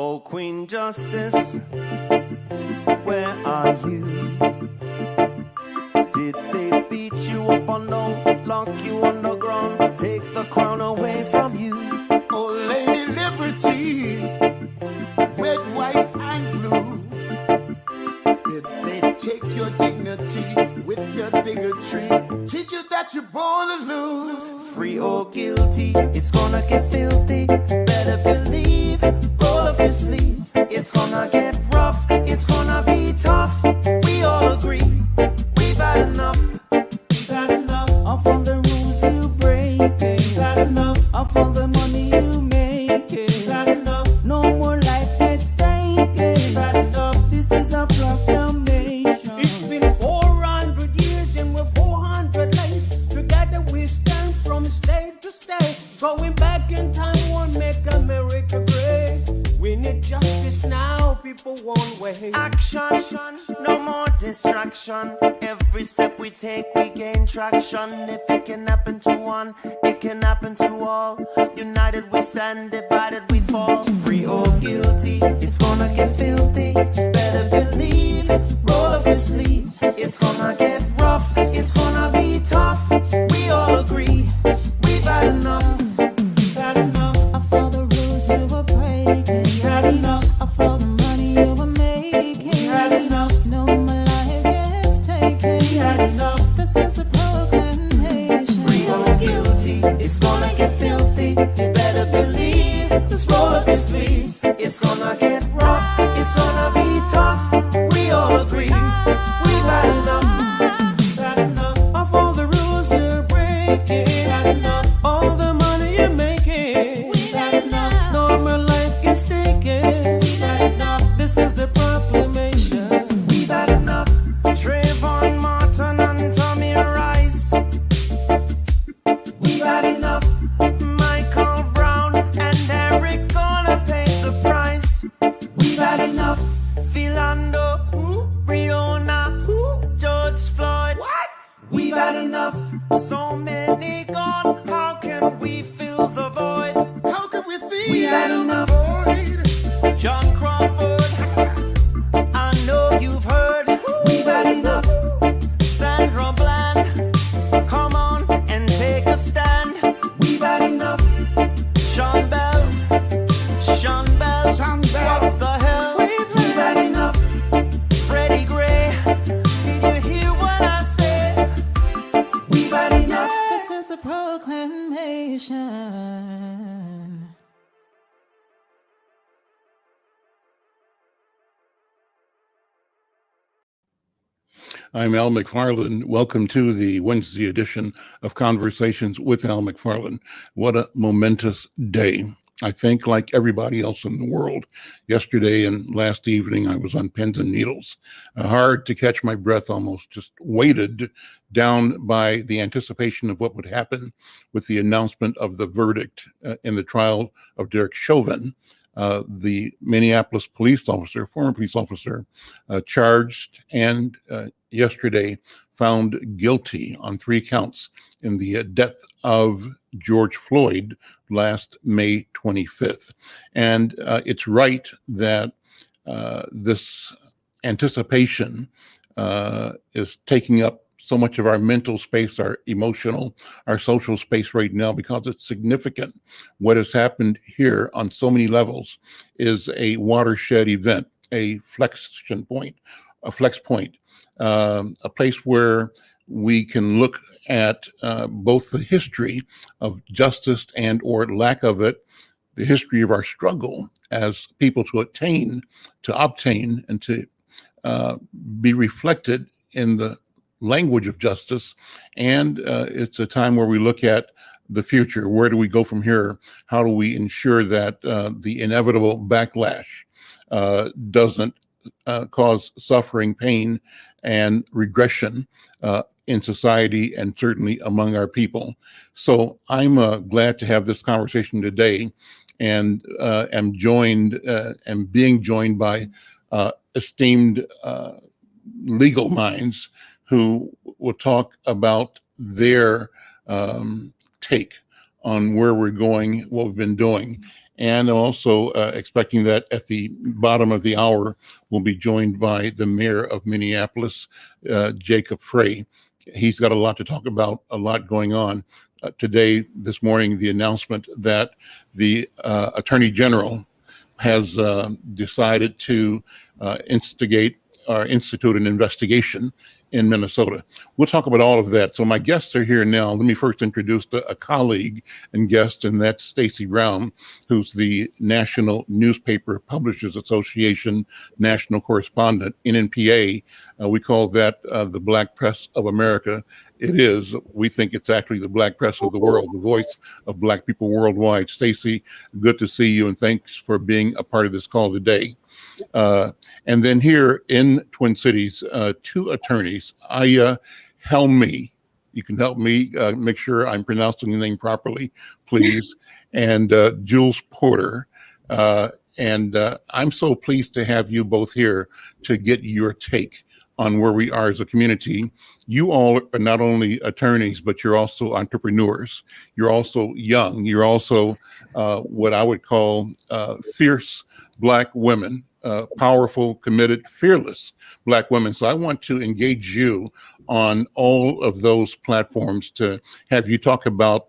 Oh, Queen Justice, where are you? Did they beat you up or no? Lock you on the ground, take the crown away from you? Oh, Lady Liberty, red, white, and blue. Did they take your dignity with their bigotry? Teach you that you're born to lose. Free or guilty, it's gonna get filthy. Better believe, roll up your sleeves. It's gonna get rough, it's gonna be tough. We all agree, we've had enough. We've had enough of all the rules you break. We've had enough of all the money you make. We've had enough, no more life at stake. We've had enough, this is a proclamation. It's been 400 years and we're 400 late. Together we stand from state to state. Going back in time won't make America great. We need justice now, people won't wait. Action, no more distraction. Every step we take, we gain traction. If it can happen to one, it can happen to all. United we stand, divided we fall. Free or guilty, it's gonna get filthy. Better believe, roll up your sleeves. It's gonna get rough, it's gonna be tough. We all agree, we've had enough. We've had enough of all the rules you were breaking. We've had enough of all the money you were making. We've had enough, no more life gets taken. We've had enough, this is a proclamation. Free or guilty, it's gonna get filthy. You better believe, just roll up your sleeves. It's gonna get rough, it's gonna be tough. We all agree, we've had enough. We've had enough of all the rules you're breaking. We've had enough, all the money you're making. We've had enough, no more life gets taken. We've had enough, this is the proclamation. We've had enough. Trayvon Martin and Tommy Rice. We've had enough. Michael Brown and Eric gonna pay the price. We've had enough. Philando, Breonna, George Floyd. What? We've had enough. So many gone. How can we fill the void? How can we feel? We've had enough. John Crawford, I know you've heard. We've had enough. Sandra Bland, come on and take a stand. We've had enough. Sean Bell, what the hell? We've had enough. Freddie Gray, did you hear what I said? We've had enough. This is a proclamation. I'm Al McFarlane. Welcome to the Wednesday edition of Conversations with Al McFarlane. What a momentous day. I think, like everybody else in the world, yesterday and last evening, I was on pins and needles. Hard to catch my breath, almost just weighted down by the anticipation of what would happen with the announcement of the verdict in the trial of Derek Chauvin, the Minneapolis police officer, former police officer, charged and yesterday found guilty on 3 counts in the death of George Floyd last May 25th. And it's right that this anticipation is taking up so much of our mental space, our emotional, our social space right now, because it's significant. What has happened here on so many levels is a watershed event, a flex point, a place where we can look at both the history of justice and or lack of it, the history of our struggle as people to obtain, and to be reflected in the language of justice. And it's a time where we look at the future. Where do we go from here? How do we ensure that the inevitable backlash doesn't cause suffering, pain, and regression in society and certainly among our people? So I'm glad to have this conversation today, and am being joined by esteemed legal minds who will talk about their take on where we're going, what we've been doing. And I'm also expecting that at the bottom of the hour, we'll be joined by the mayor of Minneapolis, Jacob Frey. He's got a lot to talk about, a lot going on. Today, this morning, the announcement that the Attorney General has decided to instigate or institute an investigation in Minnesota. We'll talk about all of that. So my guests are here now. Let me first introduce a colleague and guest, and that's Stacey Brown, who's the National Newspaper Publishers Association national correspondent, NNPA. We call that the Black Press of America. It is. We think it's actually the Black press of the world, the voice of Black people worldwide. Stacey, good to see you, and thanks for being a part of this call today. And then here in Twin Cities, two attorneys, Aya Helmi, you can help me make sure I'm pronouncing the name properly, please, and Jules Porter. And I'm so pleased to have you both here to get your take on where we are as a community. You all are not only attorneys, but you're also entrepreneurs. You're also young. You're also what I would call fierce Black women, powerful, committed, fearless Black women. So I want to engage you on all of those platforms to have you talk about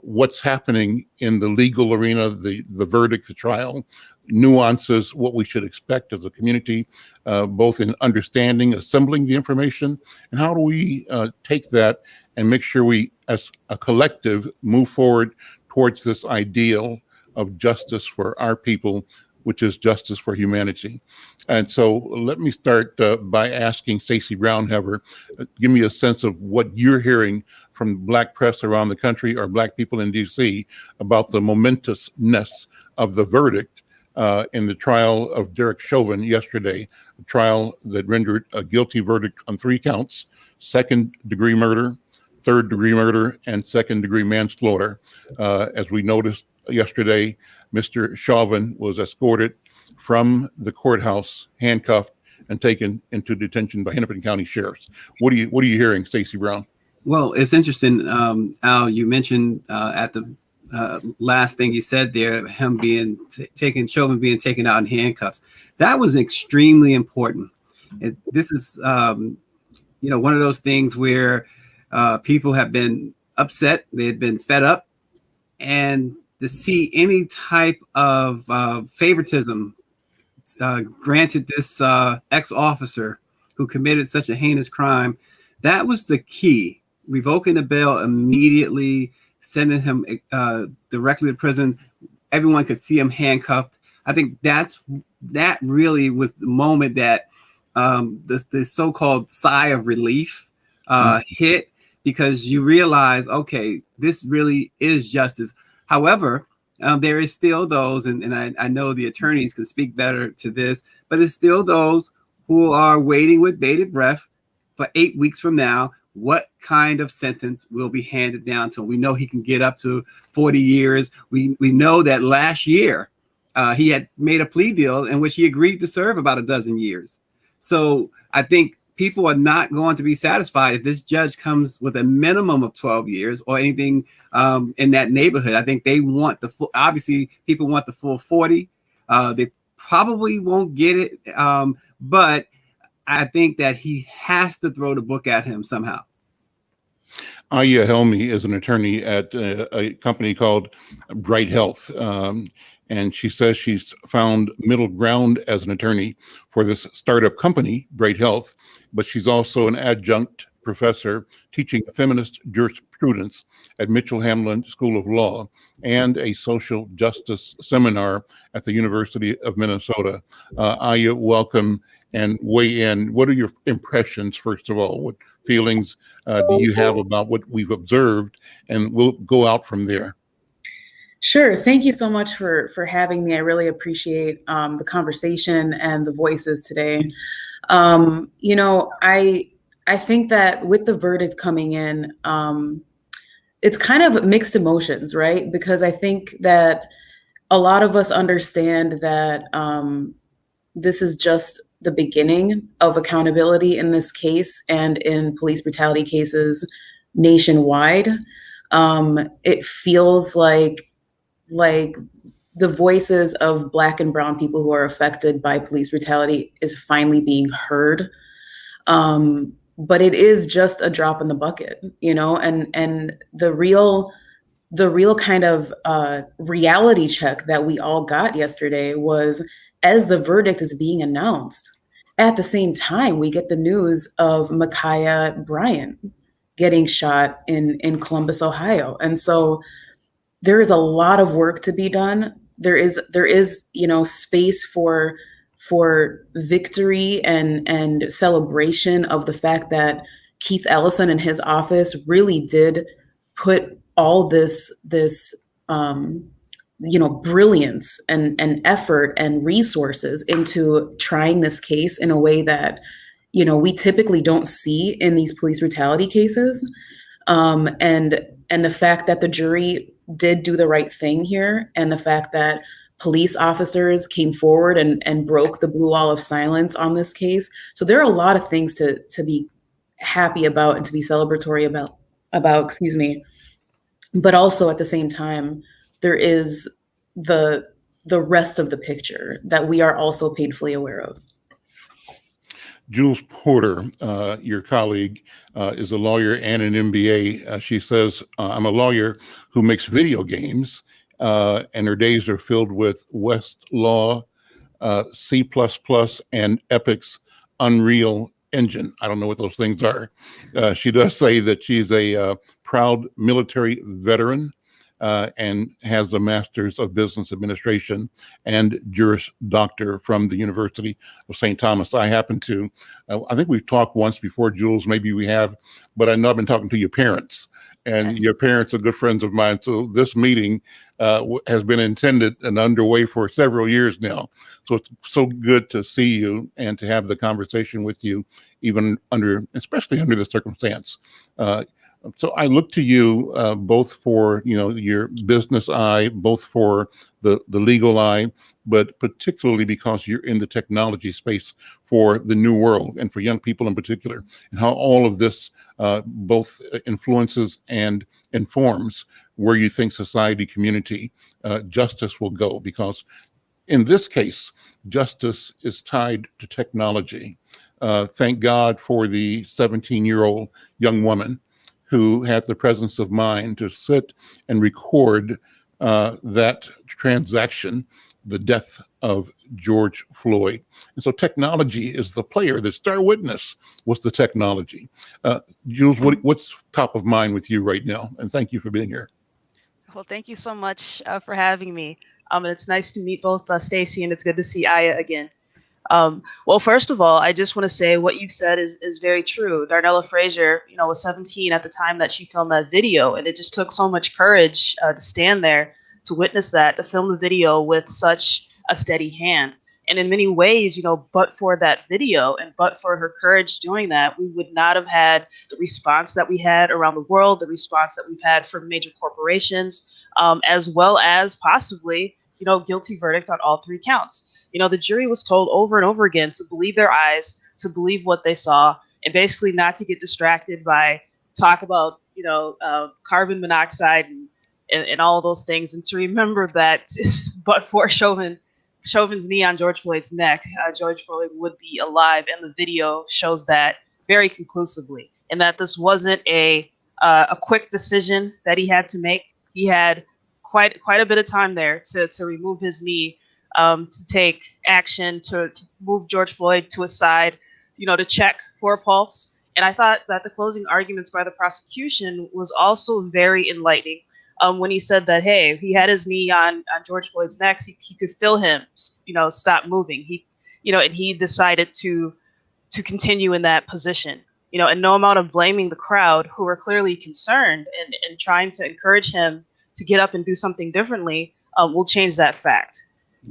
what's happening in the legal arena, the verdict, the trial, nuances, what we should expect as a community, both in understanding, assembling the information, and how do we take that and make sure we, as a collective, move forward towards this ideal of justice for our people, which is justice for humanity. And so let me start by asking Stacey Brown, give me a sense of what you're hearing from Black press around the country or Black people in DC about the momentousness of the verdict in the trial of Derek Chauvin yesterday, a trial that rendered a guilty verdict on 3 counts, second-degree murder, third-degree murder, and second-degree manslaughter. As we noticed yesterday, Mr. Chauvin was escorted from the courthouse, handcuffed, and taken into detention by Hennepin County sheriffs. What are you hearing, Stacey Brown? Well, it's interesting, Al. You mentioned at the last thing you said there, him being Chauvin being taken out in handcuffs. That was extremely important. This is, one of those things where people have been upset, they had been fed up, and to see any type of favoritism granted this ex-officer who committed such a heinous crime, that was the key. Revoking the bail immediately, sending him directly to prison. Everyone could see him handcuffed. I think that really was the moment that the so-called sigh of relief hit, because you realize, okay, this really is justice. However, there is still those, and I know the attorneys can speak better to this, but it's still those who are waiting with bated breath for 8 weeks from now. What kind of sentence will be handed down to him? We know he can get up to 40 years. We know that last year he had made a plea deal in which he agreed to serve about 12 years. So I think people are not going to be satisfied if this judge comes with a minimum of 12 years or anything in that neighborhood. I think they want the full, obviously people want the full 40. They probably won't get it, but I think that he has to throw the book at him somehow. Aya Helmi is an attorney at a company called Bright Health. And she says she's found middle ground as an attorney for this startup company, Bright Health, but she's also an adjunct professor teaching feminist jurisprudence at Mitchell Hamlin School of Law and a social justice seminar at the University of Minnesota. Aya, welcome and weigh in. What are your impressions, first of all? What feelings do you have about what we've observed? And we'll go out from there. Sure. Thank you so much for having me. I really appreciate the conversation and the voices today. I think that with the verdict coming in, it's kind of mixed emotions, right? Because I think that a lot of us understand that this is just the beginning of accountability in this case and in police brutality cases nationwide. It feels like the voices of Black and brown people who are affected by police brutality is finally being heard. But it is just a drop in the bucket, you know, and the real kind of reality check that we all got yesterday was, as the verdict is being announced, at the same time, we get the news of Ma'Khia Bryant getting shot in Columbus, Ohio. And so there is a lot of work to be done. There is, you know, space for victory and celebration of the fact that Keith Ellison and his office really did put all this you know, brilliance and effort and resources into trying this case in a way that, you know, we typically don't see in these police brutality cases. And the fact that the jury did do the right thing here, and the fact that police officers came forward and broke the blue wall of silence on this case. So there are a lot of things to be happy about and to be celebratory about, excuse me. But also at the same time, there is the rest of the picture that we are also painfully aware of. Jules Porter, your colleague, is a lawyer and an MBA. She says, I'm a lawyer who makes video games, and her days are filled with Westlaw, C++, and Epic's Unreal Engine. I don't know what those things are. She does say that she's a proud military veteran, and has a master's of business administration and Juris Doctor from the University of St. Thomas. I happen to, I think we've talked once before, Jules, maybe we have, but I know I've been talking to your parents, and yes, your parents are good friends of mine. So this meeting has been intended and underway for several years now. So it's so good to see you and to have the conversation with you, even especially under the circumstance. So I look to you both for, you know, your business eye, both for the legal eye, but particularly because you're in the technology space for the new world and for young people in particular, and how all of this both influences and informs where you think society, community, justice will go. Because in this case, justice is tied to technology. Thank God for the 17-year-old young woman who had the presence of mind to sit and record that transaction, the death of George Floyd. And so technology is the player. The star witness was the technology. Jules, what's top of mind with you right now? And thank you for being here. Well, thank you so much for having me. And it's nice to meet both Stacey, and it's good to see Aya again. Well, first of all, I just want to say what you've said is very true. Darnella Frazier, you know, was 17 at the time that she filmed that video, and it just took so much courage to stand there, to witness that, to film the video with such a steady hand. And in many ways, you know, but for that video and but for her courage doing that, we would not have had the response that we had around the world, the response that we've had from major corporations, as well as possibly, you know, guilty verdict on all three counts. You know, the jury was told over and over again to believe their eyes, to believe what they saw, and basically not to get distracted by talk about, you know, carbon monoxide and all of those things, and to remember that but for Chauvin's knee on George Floyd's neck, George Floyd would be alive, and the video shows that very conclusively, and that this wasn't a quick decision that he had to make. He had quite a bit of time there to remove his knee, to take action, to move George Floyd to a side, you know, to check for a pulse. And I thought that the closing arguments by the prosecution was also very enlightening. When he said that, hey, he had his knee on George Floyd's neck, he could feel him, you know, stop moving. And he decided to continue in that position, you know, and no amount of blaming the crowd, who were clearly concerned and trying to encourage him to get up and do something differently, will change that fact.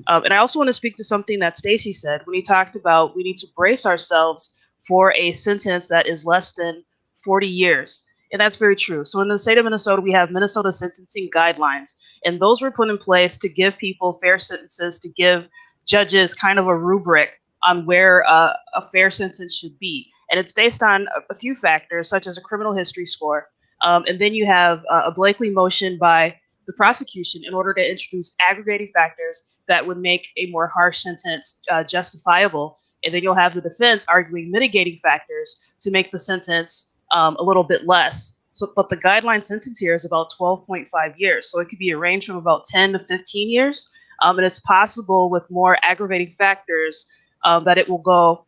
And I also want to speak to something that Stacey said when he talked about we need to brace ourselves for a sentence that is less than 40 years. And that's very true. So in the state of Minnesota, we have Minnesota sentencing guidelines, and those were put in place to give people fair sentences, to give judges kind of a rubric on where a fair sentence should be. And it's based on a few factors, such as a criminal history score. And then you have a Blakely motion by the prosecution in order to introduce aggravating factors that would make a more harsh sentence justifiable. And then you'll have the defense arguing mitigating factors to make the sentence a little bit less. So, but the guideline sentence here is about 12.5 years. So it could be a range from about 10 to 15 years. And it's possible with more aggravating factors that it will go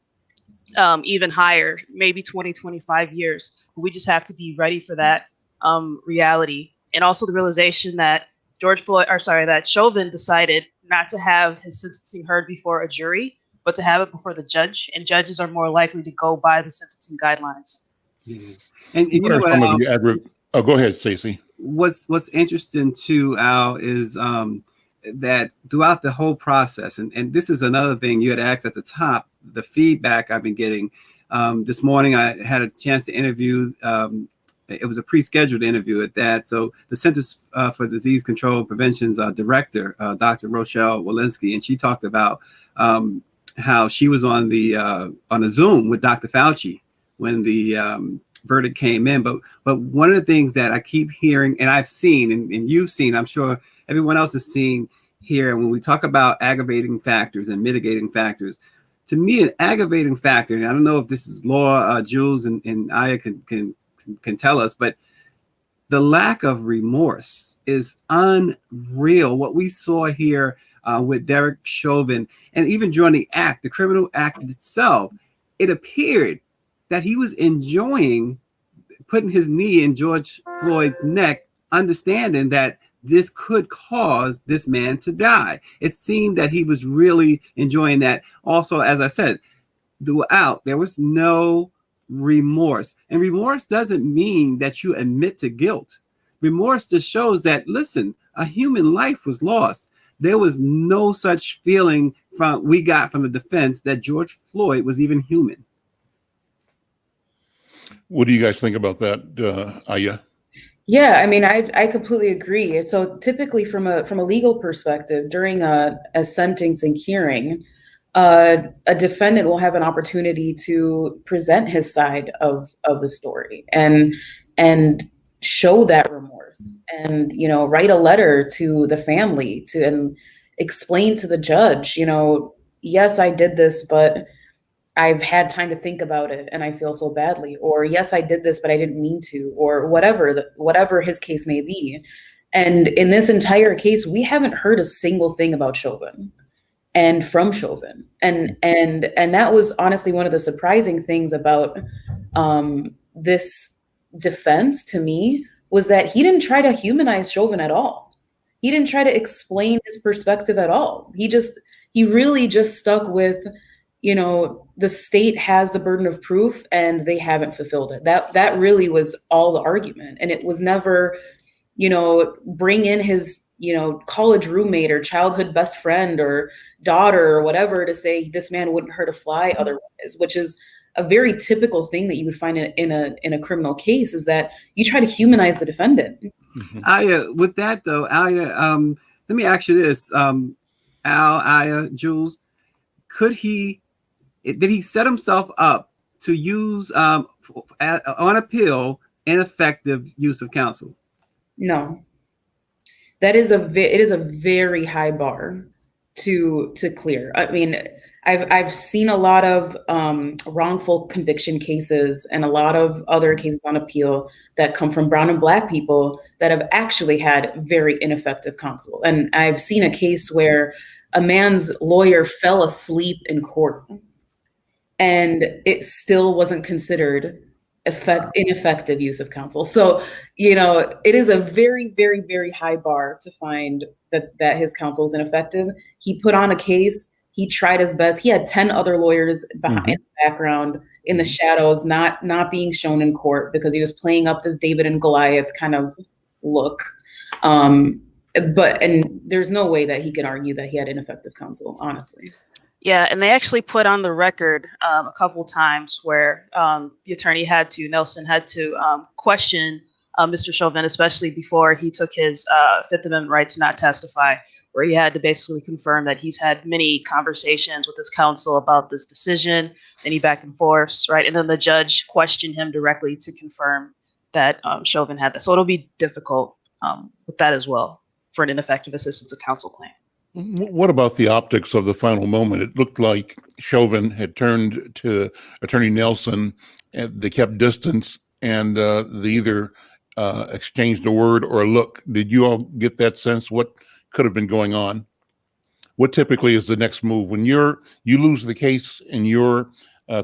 even higher, maybe 20, 25 years. We just have to be ready for that reality. And also the realization that that Chauvin decided not to have his sentencing heard before a jury, but to have it before the judge. And judges are more likely to go by the sentencing guidelines. Yeah. And you What know are what, some Al, of the oh, go ahead, Stacey. what's interesting too, Al, is that throughout the whole process, and this is another thing you had asked at the top, the feedback I've been getting. This morning I had a chance to interview, it was a pre-scheduled interview at that. So the Centers for Disease Control and Prevention's director, Dr. Rochelle Walensky, and she talked about how she was on a Zoom with Dr. Fauci when the verdict came in. But one of the things that I keep hearing, and I've seen, and you've seen, I'm sure everyone else has seen here, when we talk about aggravating factors and mitigating factors, to me, an aggravating factor, and I don't know if this is Laura, Jules, and Aya can tell us, but the lack of remorse is unreal. What we saw here with Derek Chauvin, and even during the criminal act itself, it appeared that he was enjoying putting his knee in George Floyd's neck, understanding that this could cause this man to die. It seemed that he was really enjoying that. Also, as I said, throughout, there was no remorse. And remorse doesn't mean that you admit to guilt. Remorse just shows that, listen, a human life was lost. There was no such feeling we got from the defense that George Floyd was even human. What do you guys think about that, Aya? Yeah, I mean, I completely agree. So typically, from a legal perspective, during a sentencing hearing, a defendant will have an opportunity to present his side of the story and show that remorse, and write a letter to the family and explain to the judge, yes, I did this, but I've had time to think about it and I feel so badly, or yes, I did this, but I didn't mean to, or whatever his case may be. And in this entire case, we haven't heard a single thing about Chauvin and from Chauvin. And that was honestly one of the surprising things about this defense to me, was that he didn't try to humanize Chauvin at all. He didn't try to explain his perspective at all. He really just stuck with, the state has the burden of proof and they haven't fulfilled it. That really was all the argument. And it was never, bring in his, college roommate or childhood best friend or daughter or whatever to say this man wouldn't hurt a fly otherwise, which is a very typical thing that you would find in a criminal case, is that you try to humanize the defendant. Mm-hmm. Aya, with that though, Aya, let me ask you this, Al, Aya, Jules, did he set himself up to use on appeal ineffective use of counsel? No. It is a very high bar to clear. I mean, I've seen a lot of wrongful conviction cases and a lot of other cases on appeal that come from brown and black people that have actually had very ineffective counsel. And I've seen a case where a man's lawyer fell asleep in court and it still wasn't considered ineffective use of counsel. So, it is a very, very, very high bar to find that his counsel is ineffective. He put on a case. He tried his best. He had 10 other lawyers behind the background in the shadows, not being shown in court, because he was playing up this David and Goliath kind of look. And there's no way that he can argue that he had ineffective counsel, honestly. Yeah, and they actually put on the record a couple times where the attorney Nelson had to question Mr. Chauvin, especially before he took his Fifth Amendment right to not testify, where he had to basically confirm that he's had many conversations with his counsel about this decision, any back and forths, right? And then the judge questioned him directly to confirm that Chauvin had that. So it'll be difficult with that as well. for an ineffective assistance of counsel claim. What about the optics of the final moment? It looked like Chauvin had turned to Attorney Nelson, and they kept distance, and they either exchanged a word or a look. Did you all get that sense? What could have been going on? What typically is the next move when you lose the case and your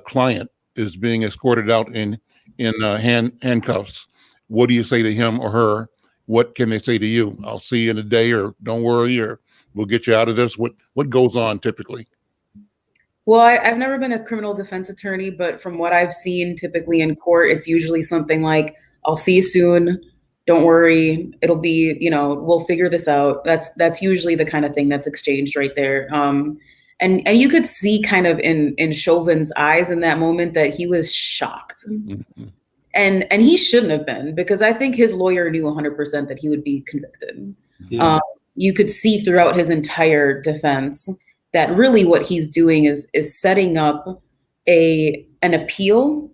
client is being escorted out in handcuffs? What do you say to him or her? What can they say to you? I'll see you in a day, or don't worry, or we'll get you out of this. What goes on typically? Well, I've never been a criminal defense attorney, but from what I've seen typically in court, it's usually something like, I'll see you soon. Don't worry. It'll be, we'll figure this out. That's usually the kind of thing that's exchanged right there. And you could see kind of in Chauvin's eyes in that moment that he was shocked. Mm-hmm. And he shouldn't have been, because I think his lawyer knew 100% that he would be convicted. Yeah. You could see throughout his entire defense that really what he's doing is setting up an appeal,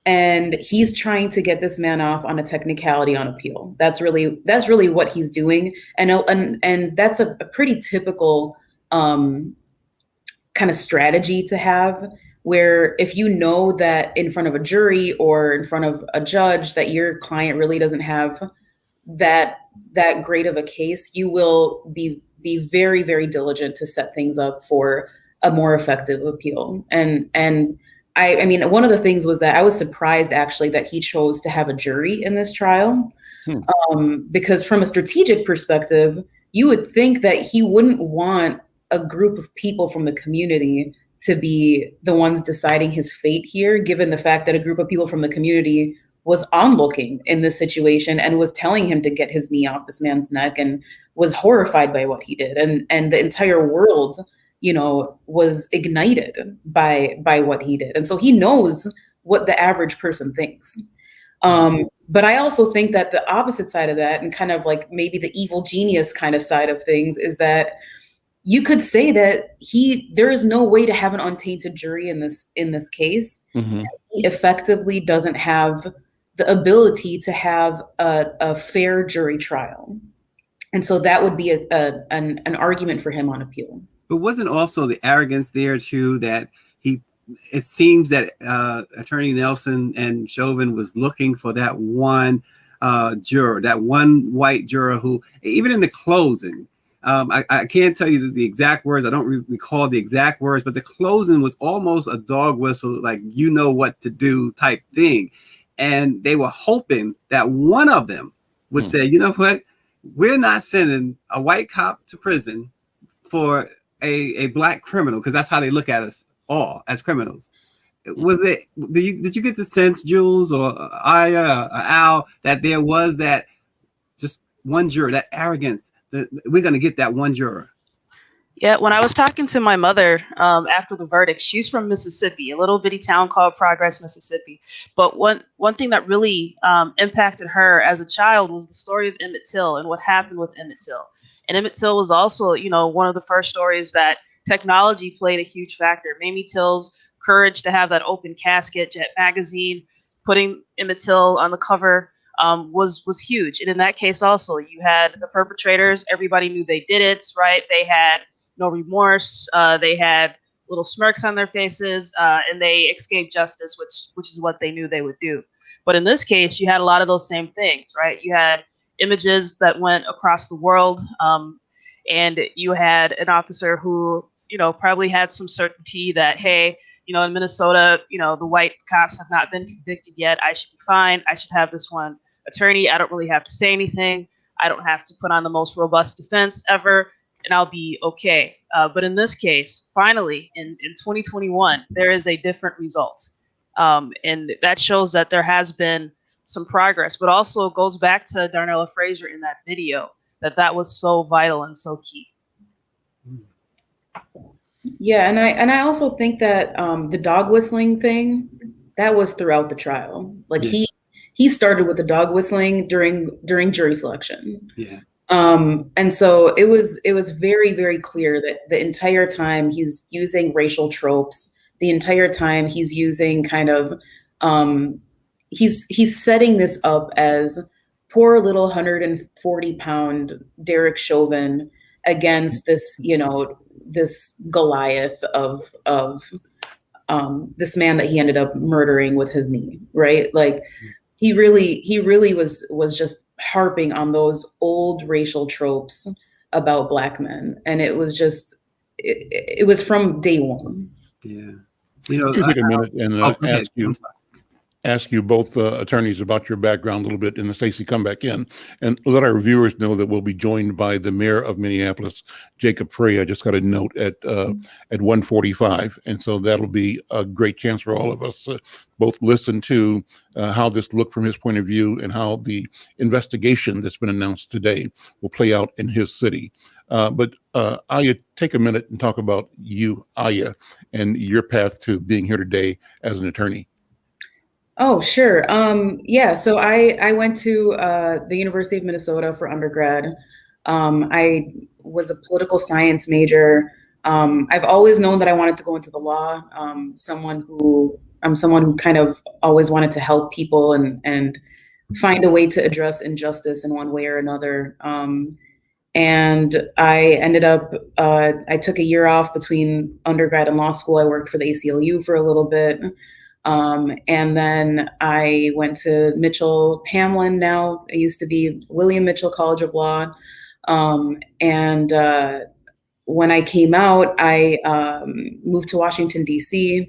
and he's trying to get this man off on a technicality on appeal. That's really what he's doing, and that's a pretty typical kind of strategy to have, where if you know that in front of a jury or in front of a judge that your client really doesn't have that great of a case, you will be very, very diligent to set things up for a more effective appeal. And I mean, one of the things was that I was surprised actually that he chose to have a jury in this trial, because from a strategic perspective, you would think that he wouldn't want a group of people from the community to be the ones deciding his fate here, given the fact that a group of people from the community was onlooking in this situation and was telling him to get his knee off this man's neck and was horrified by what he did. And the entire world, was ignited by what he did. And so he knows what the average person thinks. But I also think that the opposite side of that, and kind of like maybe the evil genius kind of side of things, is that you could say that there is no way to have an untainted jury in this case. Mm-hmm. He effectively doesn't have the ability to have a fair jury trial. And so that would be an argument for him on appeal. But wasn't also the arrogance there too, that it seems that Attorney Nelson and Chauvin was looking for that one juror, that one white juror who, even in the closing, I can't tell you the exact words. I don't recall the exact words, but the closing was almost a dog whistle, like, you know what to do type thing. And they were hoping that one of them would say, you know what, we're not sending a white cop to prison for a black criminal, because that's how they look at us all as criminals. Did you get the sense, Jules or Aya or Al, that there was that just one juror, that arrogance, that we're going to get that one juror? Yeah, when I was talking to my mother after the verdict, she's from Mississippi, a little bitty town called Progress, Mississippi. But one thing that really impacted her as a child was the story of Emmett Till and what happened with Emmett Till. And Emmett Till was also, one of the first stories that technology played a huge factor. Mamie Till's courage to have that open casket, Jet Magazine, putting Emmett Till on the cover was huge. And in that case also, you had the perpetrators. Everybody knew they did it, right? They had no remorse. They had little smirks on their faces, and they escaped justice, which is what they knew they would do. But in this case, you had a lot of those same things, right? You had images that went across the world, and you had an officer who, probably had some certainty that, hey, in Minnesota, the white cops have not been convicted yet. I should be fine. I should have this one attorney. I don't really have to say anything. I don't have to put on the most robust defense ever, and I'll be okay. But in this case, finally, in 2021, there is a different result. And that shows that there has been some progress, but also goes back to Darnella Frazier in that video, that was so vital and so key. Yeah, and I also think that the dog whistling thing, that was throughout the trial. Like, yes. He started with the dog whistling during jury selection. Yeah. And so it was very, very clear that the entire time he's using racial tropes, the entire time he's using kind of he's setting this up as poor little 140-pound Derek Chauvin against this, this Goliath of this man that he ended up murdering with his knee, right? Like he really was just harping on those old racial tropes about Black men, and it was just it was from day one. Yeah, take a minute and ahead. ask you both attorneys about your background a little bit, and Stacey, come back in and let our viewers know that we'll be joined by the mayor of Minneapolis, Jacob Frey. I just got a note at 1:45, and so that'll be a great chance for all of us to both listen to how this looked from his point of view and how the investigation that's been announced today will play out in his city. But Aya, take a minute and talk about you, Aya, and your path to being here today as an attorney. Oh, sure. Yeah, so I went to the University of Minnesota for undergrad. I was a political science major. I've always known that I wanted to go into the law. I'm someone who kind of always wanted to help people and find a way to address injustice in one way or another. And I ended up, I took a year off between undergrad and law school. I worked for the ACLU for a little bit. And then I went to Mitchell Hamlin. Now it used to be William Mitchell College of Law. And when I came out, I moved to Washington, D.C.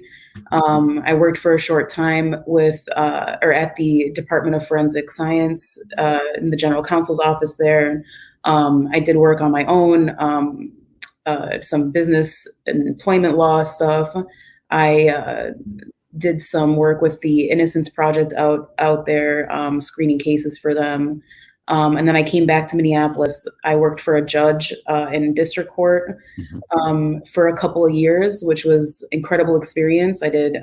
I worked for a short time at the Department of Forensic Science in the General Counsel's office there. I did work on my own, some business and employment law stuff. I did some work with the Innocence Project out there, screening cases for them. And then I came back to Minneapolis. I worked for a judge in district court for a couple of years, which was incredible experience. I did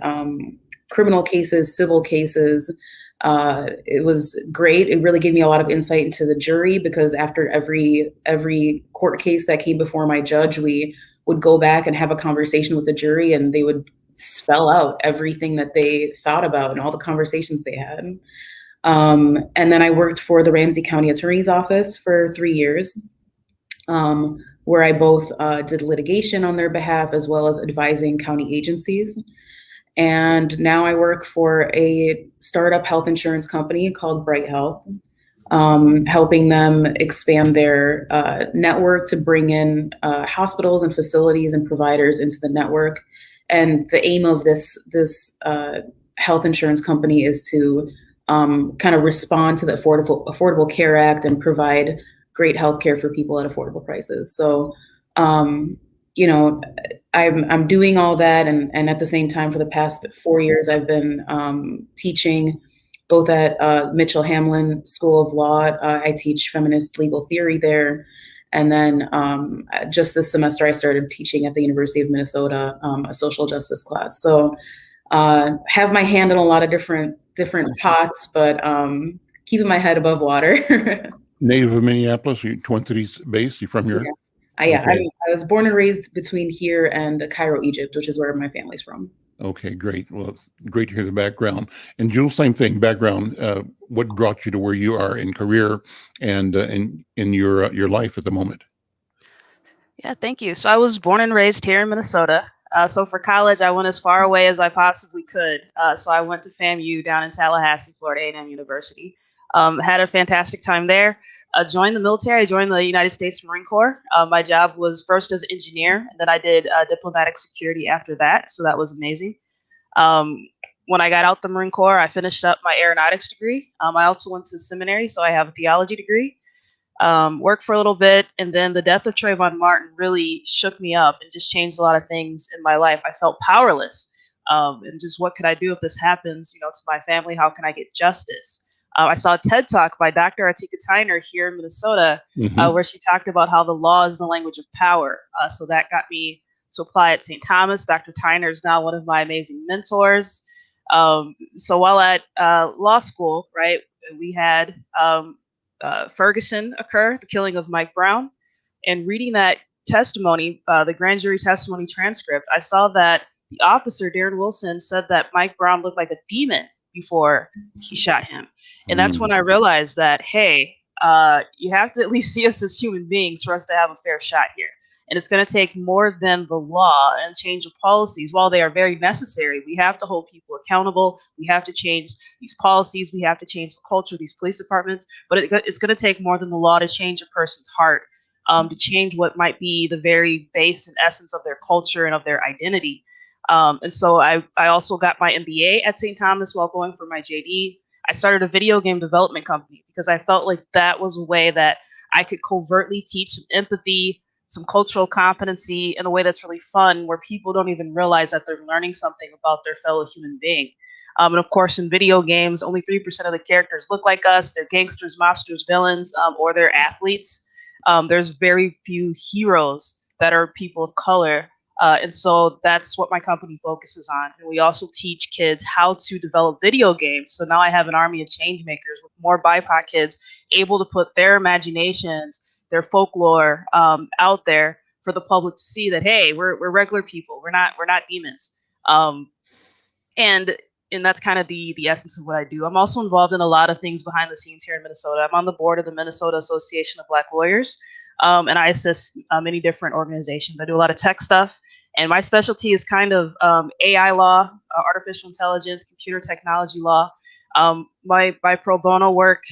criminal cases, civil cases. It was great. It really gave me a lot of insight into the jury, because after every court case that came before my judge, we would go back and have a conversation with the jury, and they would spell out everything that they thought about and all the conversations they had. And then I worked for the Ramsey County Attorney's Office for 3 years, where I both did litigation on their behalf as well as advising county agencies. And now I work for a startup health insurance company called Bright Health, helping them expand their network to bring in hospitals and facilities and providers into the network. And the aim of this health insurance company is to kind of respond to the Affordable Care Act and provide great healthcare for people at affordable prices. So, I'm doing all that, and at the same time, for the past 4 years, I've been teaching both at Mitchell Hamlin School of Law. I teach feminist legal theory there. And then just this semester, I started teaching at the University of Minnesota, a social justice class. So have my hand in a lot of different pots, but keeping my head above water. Native of Minneapolis, you Twin Cities based? You from here? Yeah, okay. I was born and raised between here and Cairo, Egypt, which is where my family's from. Okay, great. Well, it's great to hear the background. And Jules, same thing, background. What brought you to where you are in career and in your life at the moment? Yeah, thank you. So I was born and raised here in Minnesota. So for college, I went as far away as I possibly could. So I went to FAMU down in Tallahassee, Florida A&M University. Had a fantastic time there. Joined the military. I joined the United States Marine Corps. My job was first as an engineer, and then I did diplomatic security after that. So that was amazing. When I got out the Marine Corps, I finished up my aeronautics degree. I also went to seminary, so I have a theology degree. Worked for a little bit, and then the death of Trayvon Martin really shook me up and just changed a lot of things in my life. I felt powerless, and just what could I do if this happens, to my family? How can I get justice? I saw a TED Talk by Dr. Atika Tyner here in Minnesota, where she talked about how the law is the language of power. So that got me to apply at St. Thomas. Dr. Tyner is now one of my amazing mentors. So while at law school, right, we had Ferguson occur, the killing of Mike Brown. And reading that testimony, the grand jury testimony transcript, I saw that the officer, Darren Wilson, said that Mike Brown looked like a demon before he shot him. And that's Mm. when I realized that, hey, you have to at least see us as human beings for us to have a fair shot here. And it's going to take more than the law and change of policies. While they are very necessary, we have to hold people accountable. We have to change these policies. We have to change the culture of these police departments. But it's going to take more than the law to change a person's heart, to change what might be the very base and essence of their culture and of their identity. And so I also got my MBA at St. Thomas while going for my JD. I started a video game development company because I felt like that was a way that I could covertly teach some empathy, some cultural competency in a way that's really fun, where people don't even realize that they're learning something about their fellow human being. And of course, in video games, only 3% of the characters look like us. They're gangsters, mobsters, villains, or they're athletes. There's very few heroes that are people of color. And so that's what my company focuses on. And we also teach kids how to develop video games. So now I have an army of change makers with more BIPOC kids able to put their imaginations, their folklore out there for the public to see that, hey, we're regular people. We're not demons. And that's kind of the essence of what I do. I'm also involved in a lot of things behind the scenes here in Minnesota. I'm on the board of the Minnesota Association of Black Lawyers, and I assist many different organizations. I do a lot of tech stuff, and my specialty is kind of AI law, artificial intelligence, computer technology law. My pro bono work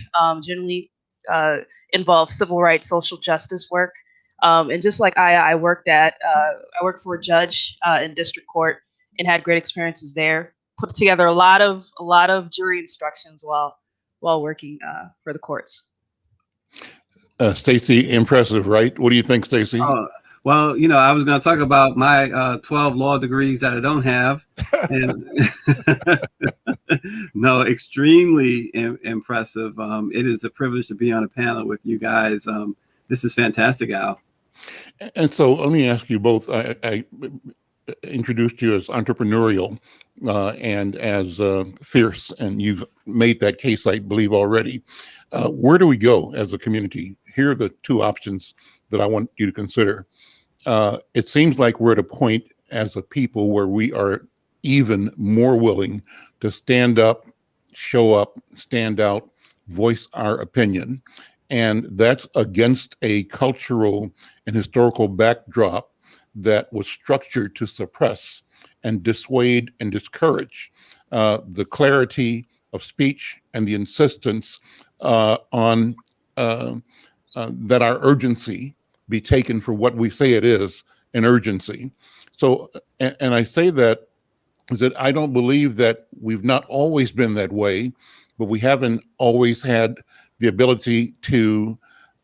generally involves civil rights, social justice work, and just like I worked for a judge in district court and had great experiences there. Put together a lot of jury instructions while working for the courts. Stacey, impressive, right? What do you think, Stacey? Well, I was going to talk about my 12 law degrees that I don't have. And no, extremely impressive. It is a privilege to be on a panel with you guys. This is fantastic, Al. And so let me ask you both. I introduced you as entrepreneurial and as fierce, and you've made that case, I believe, already. Where do we go as a community? Here are the two options that I want you to consider. It seems like we're at a point as a people where we are even more willing to stand up, show up, stand out, voice our opinion. And that's against a cultural and historical backdrop that was structured to suppress and dissuade and discourage the clarity of speech and the insistence on that our urgency be taken for what we say it is, an urgency. So, and I say that is that I don't believe that we've not always been that way, but we haven't always had the ability to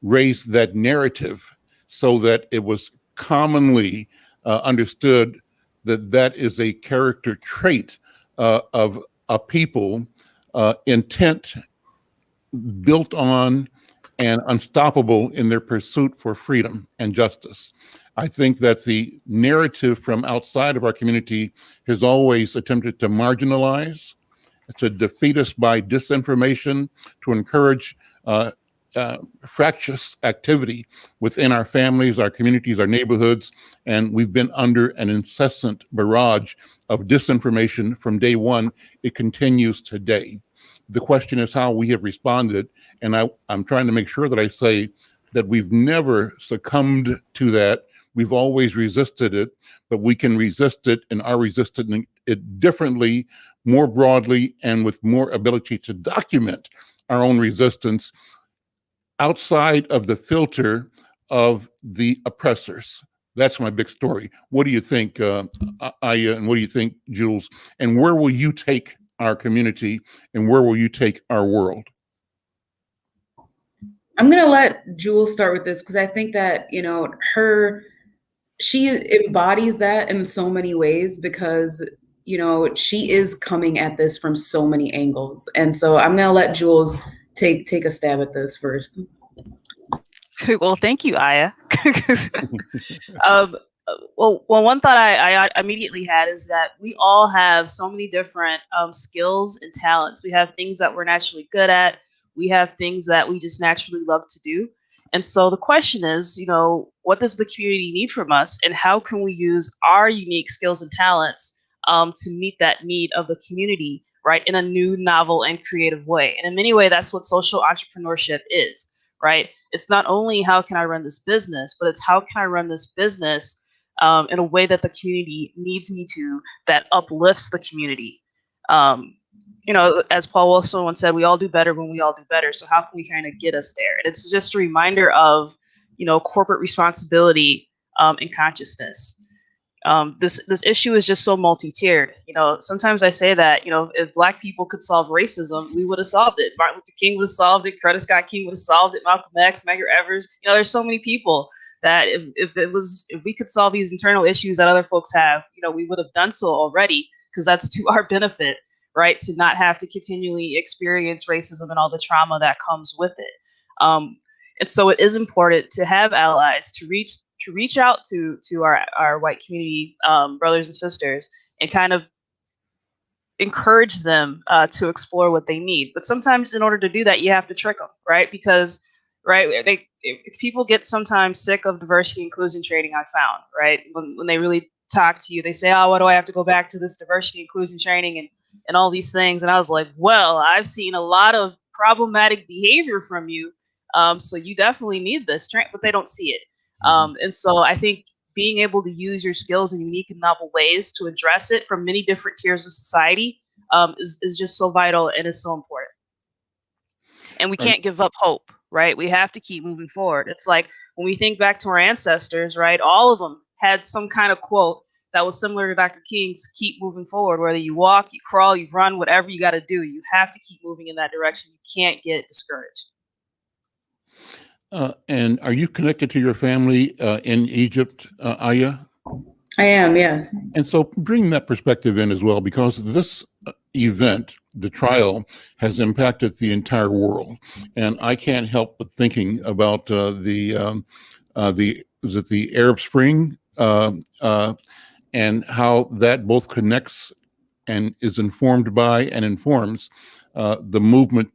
raise that narrative so that it was commonly understood that that is a character trait of a people intent, built on, and unstoppable in their pursuit for freedom and justice. I think that the narrative from outside of our community has always attempted to marginalize, to defeat us by disinformation, to encourage fractious activity within our families, our communities, our neighborhoods, and we've been under an incessant barrage of disinformation from day one. It continues today. The question is how we have responded, and I'm trying to make sure that I say that we've never succumbed to that. We've always resisted it, but we can resist it and are resisting it differently, more broadly, and with more ability to document our own resistance outside of the filter of the oppressors. That's my big story. What do you think, Aya, and what do you think, Jules? And where will you take our community, and where will you take our world? I'm going to let Jules start with this because I think that, she embodies that in so many ways because, she is coming at this from so many angles. And so I'm going to let Jules take a stab at this first. Well, thank you, Aya. Well, one thought I immediately had is that we all have so many different skills and talents. We have things that we're naturally good at. We have things that we just naturally love to do. And so the question is, what does the community need from us, and how can we use our unique skills and talents to meet that need of the community right, in a new, novel, and creative way. And in many ways, that's what social entrepreneurship is, right? It's not only how can I run this business, but it's how can I run this business in a way that the community needs me to, that uplifts the community. You know, as Paul Wilson once said, we all do better when we all do better. So how can we kind of get us there? And it's just a reminder of, you know, corporate responsibility and consciousness. This issue is just so multi-tiered. You know, sometimes I say that, you know, if Black people could solve racism, we would have solved it. Martin Luther King would have solved it. Coretta Scott King would have solved it. Malcolm X, Medgar Evers. You know, there's so many people that if we could solve these internal issues that other folks have, you know, we would have done so already, because that's to our benefit, right? To not have to continually experience racism and all the trauma that comes with it. And so it is important to have allies, to reach out to our white community brothers and sisters, and kind of encourage them to explore what they need. But sometimes in order to do that, you have to trick them, right? Because, right, if people get sometimes sick of diversity inclusion training, I found, right? When they really talk to you, they say, oh, why do I have to go back to this diversity inclusion training and all these things? And I was like, well, I've seen a lot of problematic behavior from you. So you definitely need this, but they don't see it. And so I think being able to use your skills in unique and novel ways to address it from many different tiers of society is just so vital and is so important. And we can't give up hope, right? We have to keep moving forward. It's like when we think back to our ancestors, right? All of them had some kind of quote that was similar to Dr. King's keep moving forward. Whether you walk, you crawl, you run, whatever you got to do, you have to keep moving in that direction. You can't get discouraged. And are you connected to your family in Egypt, Aya? I am, yes. And so bring that perspective in as well, because this event, the trial, has impacted the entire world. And I can't help but thinking about the Arab Spring and how that both connects and is informed by and informs the movement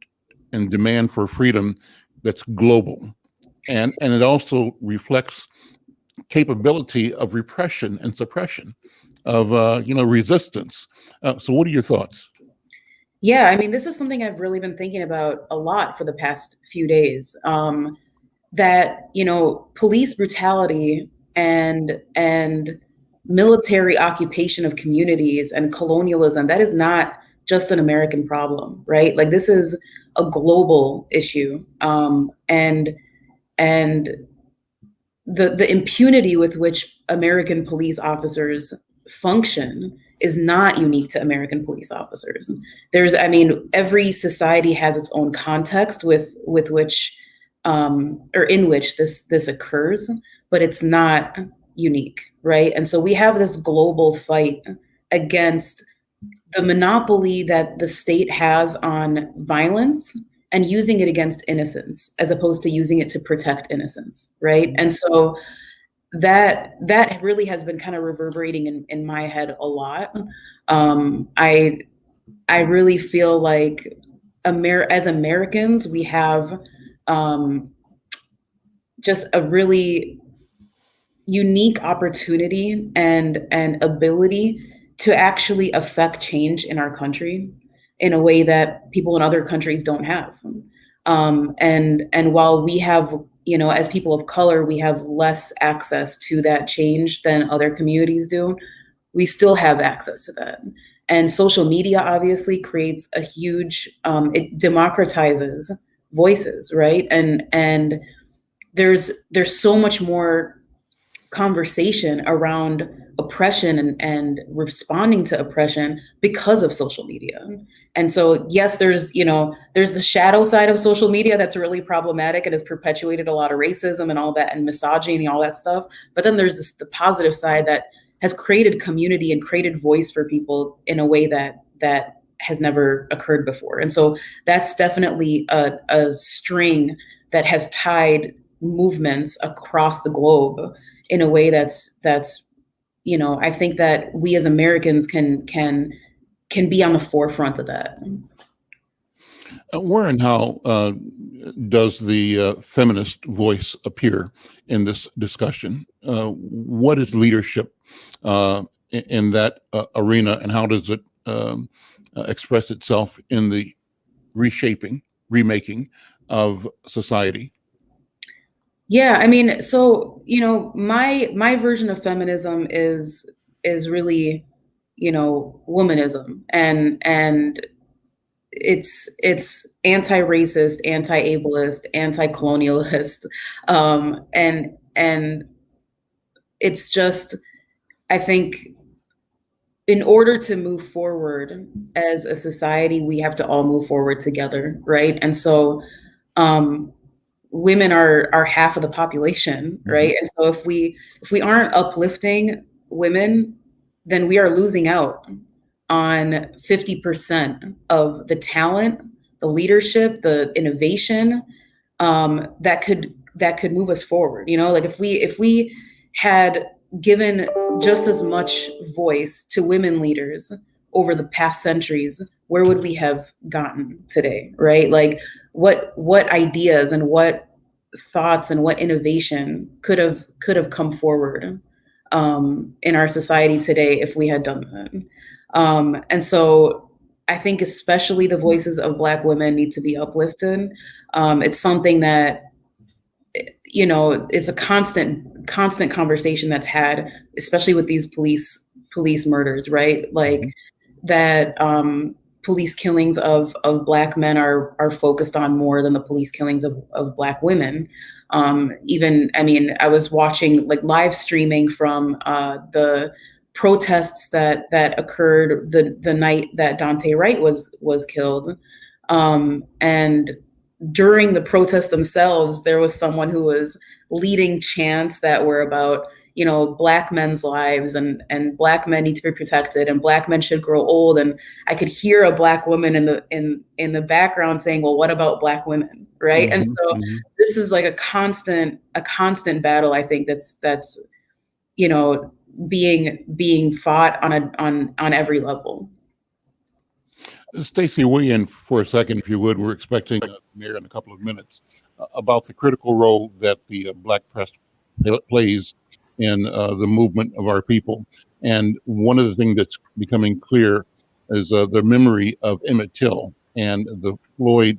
and demand for freedom that's global. And it also reflects capability of repression and suppression of resistance. So what are your thoughts? Yeah, I mean, this is something I've really been thinking about a lot for the past few days. That, you know, police brutality and military occupation of communities and colonialism, that is not just an American problem, right? Like, this is a global issue. And the impunity with which American police officers function is not unique to American police officers. Every society has its own context with which or in which this occurs, but it's not unique, right? And so we have this global fight against the monopoly that the state has on violence and using it against innocence, as opposed to using it to protect innocence, right? And so that really has been kind of reverberating in my head a lot. I really feel like as Americans, we have just a really unique opportunity and ability to actually affect change in our country in a way that people in other countries don't have. And while we have, you know, as people of color, we have less access to that change than other communities do, we still have access to that. And social media obviously creates a huge, it democratizes voices, right? And there's so much more conversation around oppression and responding to oppression because of social media. And so, yes, there's the shadow side of social media that's really problematic and has perpetuated a lot of racism and all that, and misogyny, all that stuff. But then there's the positive side that has created community and created voice for people in a way that has never occurred before. And so that's definitely a string that has tied movements across the globe in a way that's I think that we as Americans can be on the forefront of that. Where and how does the feminist voice appear in this discussion? What is leadership in that arena, and how does it express itself in the remaking of society? Yeah, I mean, so my version of feminism is really, womanism, and it's anti-racist, anti-ableist, anti-colonialist, and it's just, I think, in order to move forward as a society, we have to all move forward together, right? And so, women are half of the population, right? And so if we aren't uplifting women, then we are losing out on 50% of the talent, the leadership, the innovation, that could move us forward. Like if we had given just as much voice to women leaders over the past centuries, where would we have gotten today, right? Like what ideas and what thoughts and what innovation could have come forward in our society today if we had done that. And so I think especially the voices of Black women need to be uplifted. It's something that, it's a constant conversation that's had, especially with these police murders, right? Like that police killings of Black men are focused on more than the police killings of Black women. Even, I mean, I was watching like live streaming from the protests that occurred the night that Daunte Wright was killed. And during the protests themselves, there was someone who was leading chants that were about, Black men's lives and Black men need to be protected and Black men should grow old. And I could hear a Black woman in the background saying, well, what about Black women? Right. And so this is like a constant battle, I think, that's being fought on every level. Stacey, weigh in for a second, if you would. We're expecting Mayor in a couple of minutes about the critical role that the Black press plays in the movement of our people. And one of the things that's becoming clear is the memory of Emmett Till and the Floyd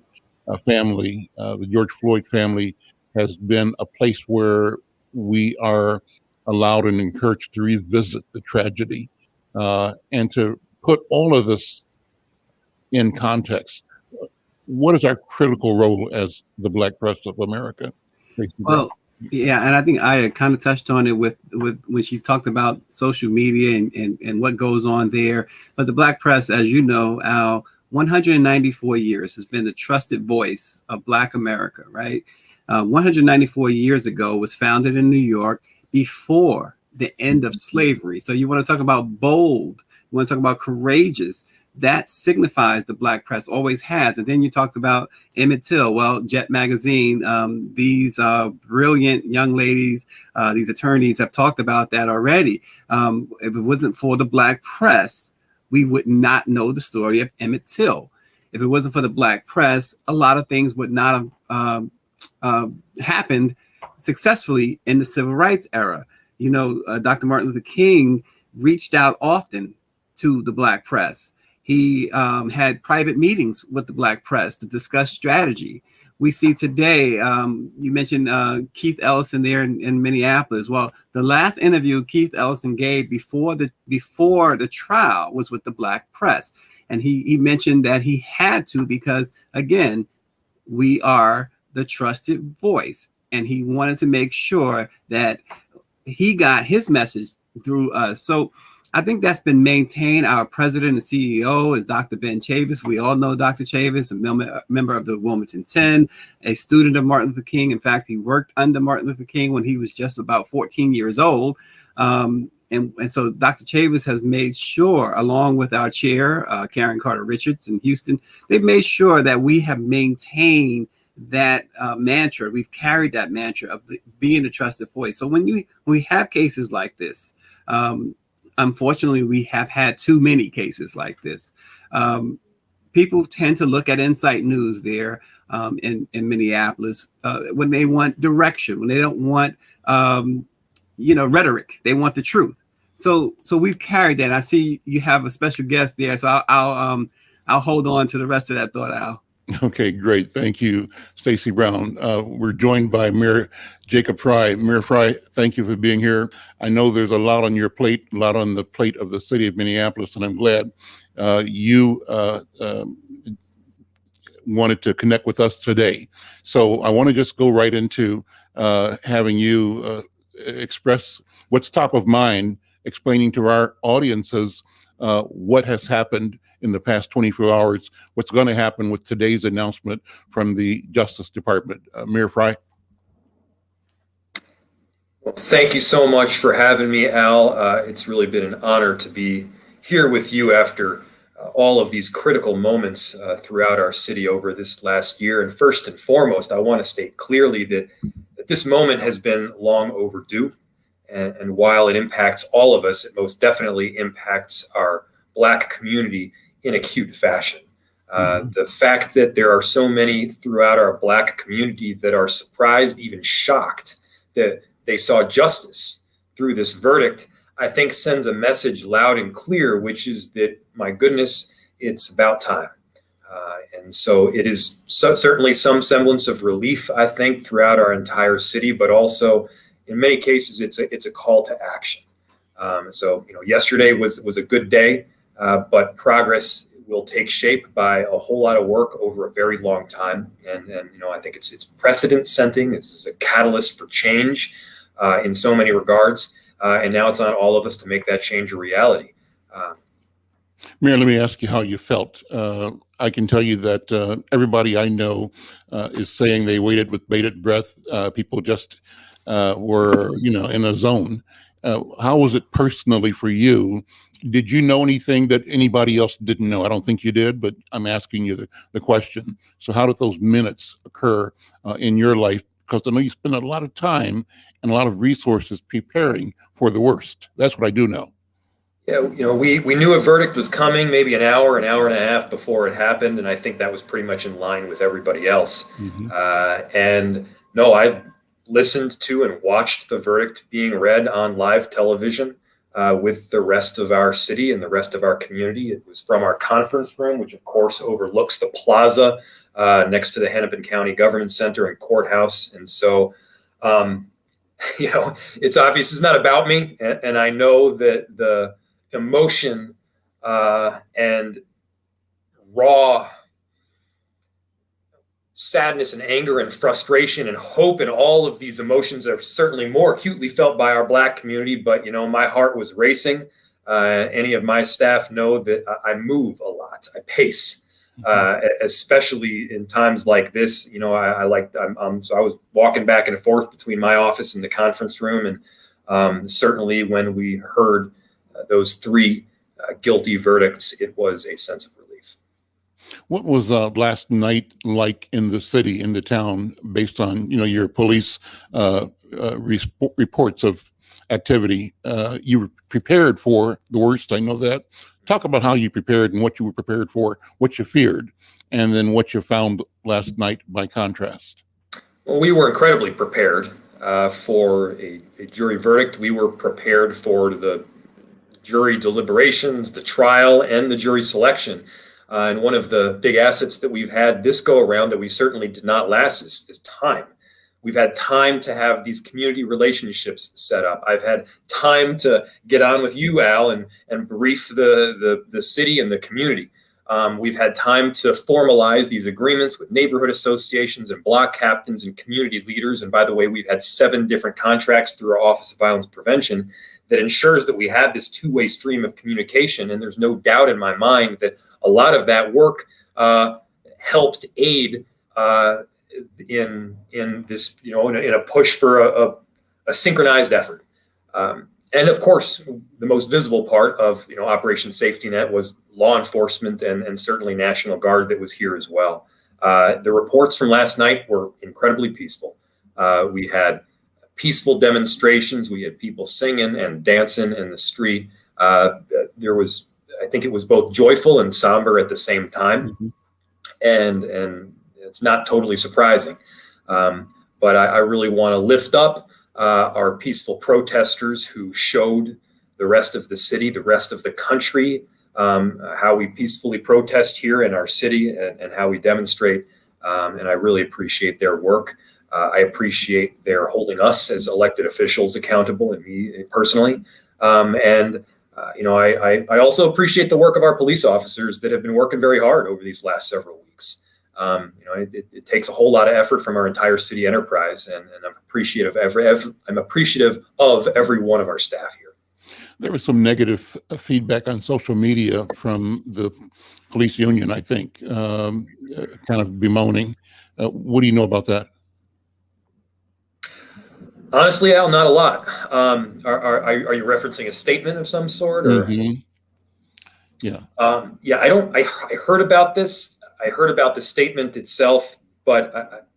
family. The George Floyd family has been a place where we are allowed and encouraged to revisit the tragedy and to put all of this in context. What is our critical role as the Black press of America? Well, yeah, and I think I kind of touched on it with when she talked about social media and what goes on there. But the Black press, as you know, Al, 194 years has been the trusted voice of Black America, right? 194 years ago was founded in New York before the end of slavery. So you want to talk about bold, you want to talk about courageous. That signifies the Black press, always has. And then you talked about Emmett Till. Well, Jet Magazine, these brilliant young ladies, these attorneys have talked about that already. If it wasn't for the Black press, we would not know the story of Emmett Till. If it wasn't for the Black press, a lot of things would not have happened successfully in the civil rights era. Dr. Martin Luther King reached out often to the Black press. He had private meetings with the Black press to discuss strategy. We see today, you mentioned Keith Ellison there in Minneapolis. Well, the last interview Keith Ellison gave before the trial was with the Black press. And he mentioned that he had to because, again, we are the trusted voice. And he wanted to make sure that he got his message through us. So I think that's been maintained. Our president and CEO is Dr. Ben Chavis. We all know Dr. Chavis, a member of the Wilmington 10, a student of Martin Luther King. In fact, he worked under Martin Luther King when he was just about 14 years old. And so Dr. Chavis has made sure, along with our chair, Karen Carter Richards in Houston, they've made sure that we have maintained that mantra. We've carried that mantra of being a trusted voice. So when we have cases like this, unfortunately, we have had too many cases like this. People tend to look at Insight News there in Minneapolis when they want direction, when they don't want rhetoric. They want the truth. So we've carried that. I see you have a special guest there, so I'll I'll hold on to the rest of that thought, Al. Okay, great. Thank you, Stacey Brown. We're joined by Mayor Jacob Fry. Mayor Fry, thank you for being here. I know there's a lot on your plate, a lot on the plate of the city of Minneapolis, and I'm glad you wanted to connect with us today. So I want to just go right into having you express what's top of mind, explaining to our audiences what has happened in the past 24 hours, what's going to happen with today's announcement from the Justice Department. Mayor Fry. Well, thank you so much for having me, Al. It's really been an honor to be here with you after all of these critical moments throughout our city over this last year. And first and foremost, I want to state clearly that this moment has been long overdue. And while it impacts all of us, it most definitely impacts our Black community in acute fashion. The fact that there are so many throughout our Black community that are surprised, even shocked, that they saw justice through this verdict, I think sends a message loud and clear, which is that, my goodness, it's about time. And so it is certainly some semblance of relief, I think, throughout our entire city, but also in many cases, it's a call to action. So, yesterday was a good day. But progress will take shape by a whole lot of work over a very long time. And I think it's precedent setting. This is a catalyst for change in so many regards. And now it's on all of us to make that change a reality. Mayor, let me ask you how you felt. I can tell you that everybody I know is saying they waited with bated breath. People just were, in a zone. How was it personally for you? Did you know anything that anybody else didn't know? I don't think you did, but I'm asking you the question. So how did those minutes occur in your life? Because I know you spend a lot of time and a lot of resources preparing for the worst. That's what I do know. Yeah, we knew a verdict was coming maybe an hour and a half before it happened. And I think that was pretty much in line with everybody else. And no, I listened to and watched the verdict being read on live television with the rest of our city and the rest of our community. It was from our conference room, which of course overlooks the plaza next to the Hennepin County Government Center and courthouse. And so, it's obvious it's not about me. And I know that the emotion and raw sadness and anger and frustration and hope and all of these emotions are certainly more acutely felt by our Black community. But, my heart was racing. Any of my staff know that I move a lot. I pace, especially in times like this. So I was walking back and forth between my office and the conference room. And certainly when we heard those three guilty verdicts, it was a sense of relief. What was last night like in the city, in the town, based on your police reports of activity? You were prepared for the worst. I know that. Talk about how you prepared and what you were prepared for, what you feared, and then what you found last night by contrast. Well, we were incredibly prepared for a jury verdict. We were prepared for the jury deliberations, the trial, and the jury selection. And one of the big assets that we've had this go around that we certainly did not last is time. We've had time to have these community relationships set up. I've had time to get on with you, Al, and brief the city and the community. We've had time to formalize these agreements with neighborhood associations and block captains and community leaders. And by the way, we've had 7 different contracts through our Office of Violence Prevention that ensures that we have this two-way stream of communication. And there's no doubt in my mind that a lot of that work helped aid in this, in a push for a synchronized effort. And of course, the most visible part of Operation Safety Net was law enforcement and certainly National Guard that was here as well. The reports from last night were incredibly peaceful. We had peaceful demonstrations. We had people singing and dancing in the street. There was, I think it was both joyful and somber at the same time. And it's not totally surprising. But I really want to lift up our peaceful protesters who showed the rest of the city, the rest of the country, how we peacefully protest here in our city and how we demonstrate. And I really appreciate their work. I appreciate their holding us as elected officials accountable, and me personally. I also appreciate the work of our police officers that have been working very hard over these last several weeks. It takes a whole lot of effort from our entire city enterprise, and I'm appreciative of every one of our staff here. There was some negative feedback on social media from the police union, I think, kind of bemoaning. What do you know about that? Honestly, Al, not a lot. Are you referencing a statement of some sort? Or? Mm-hmm. Yeah. I heard about this. I heard about the statement itself, but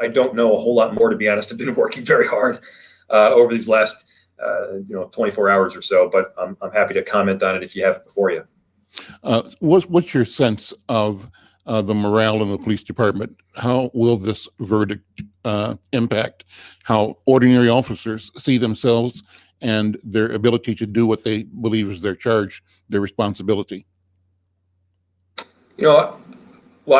I don't know a whole lot more, to be honest. I've been working very hard over these last 24 hours or so, but I'm happy to comment on it if you have it before you. What's your sense of the morale in the police department? How will this verdict impact how ordinary officers see themselves and their ability to do what they believe is their charge, their responsibility? Well,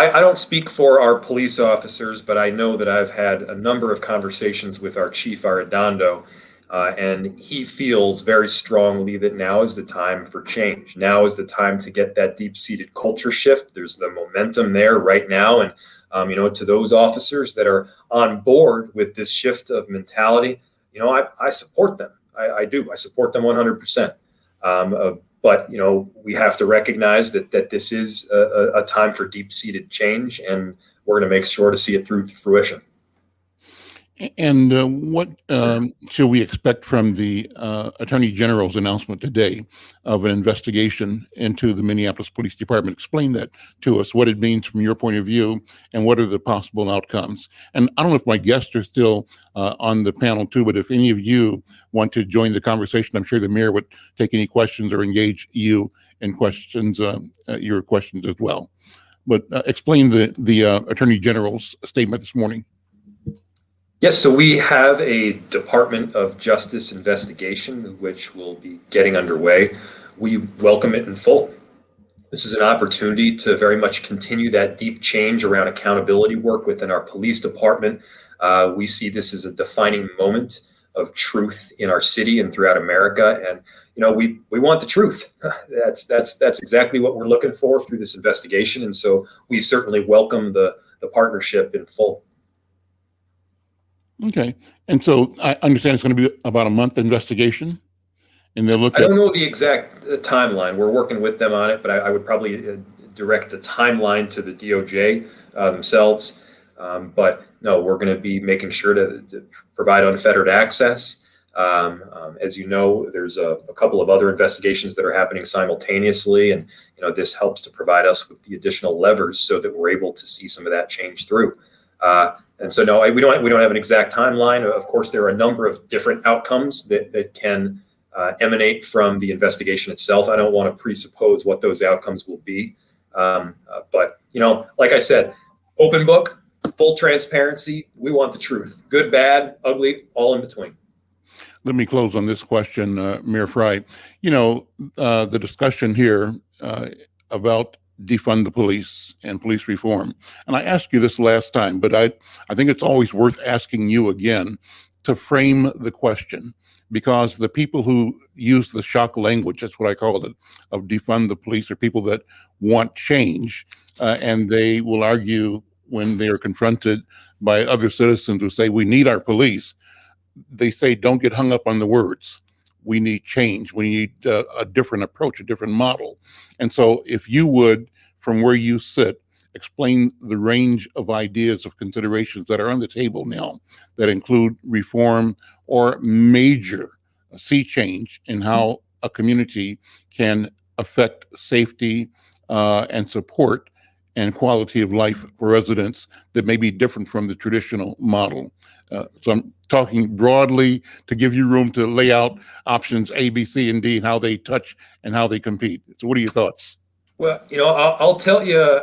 I don't speak for our police officers, but I know that I've had a number of conversations with our chief Arredondo, and he feels very strongly that now is the time for change. Now is the time to get that deep-seated culture shift. There's the momentum there right now. And, to those officers that are on board with this shift of mentality, I support them. I do. I support them 100%. But, we have to recognize that this is a time for deep-seated change, and we're going to make sure to see it through to fruition. And what should we expect from the Attorney General's announcement today of an investigation into the Minneapolis Police Department? Explain that to us, what it means from your point of view, and what are the possible outcomes. And I don't know if my guests are still on the panel too, but if any of you want to join the conversation, I'm sure the mayor would take any questions or engage you in questions, your questions as well. But explain the Attorney General's statement this morning. Yes, so we have a Department of Justice investigation, which will be getting underway. We welcome it in full. This is an opportunity to very much continue that deep change around accountability work within our police department. We see this as a defining moment of truth in our city and throughout America. And, we want the truth. That's exactly what we're looking for through this investigation. And so we certainly welcome the partnership in full. Okay. And so I understand it's going to be about a month investigation, and they'll look I don't know the exact timeline. We're working with them on it, but I would probably direct the timeline to the DOJ themselves. But no, we're going to be making sure to provide unfettered access. As you know, there's a couple of other investigations that are happening simultaneously, and this helps to provide us with the additional levers so that we're able to see some of that change through. And so, no, we don't have an exact timeline. Of course, there are a number of different outcomes that can emanate from the investigation itself. I don't want to presuppose what those outcomes will be. But, like I said, open book, full transparency. We want the truth. Good, bad, ugly, all in between. Let me close on this question, Mayor Fry. The discussion here about defund the police and police reform. And I asked you this last time, but I think it's always worth asking you again to frame the question, because the people who use the shock language, that's what I call it, of defund the police, are people that want change. And they will argue when they are confronted by other citizens who say, we need our police. They say, don't get hung up on the words. We need change. We need a different approach, a different model. And so if you would, from where you sit, explain the range of ideas, of considerations that are on the table now that include reform or major sea change in how a community can affect safety and support and quality of life for residents that may be different from the traditional model. So I'm talking broadly to give you room to lay out options A, B, C, and D, and how they touch and how they compete. So what are your thoughts? Well, I'll tell you,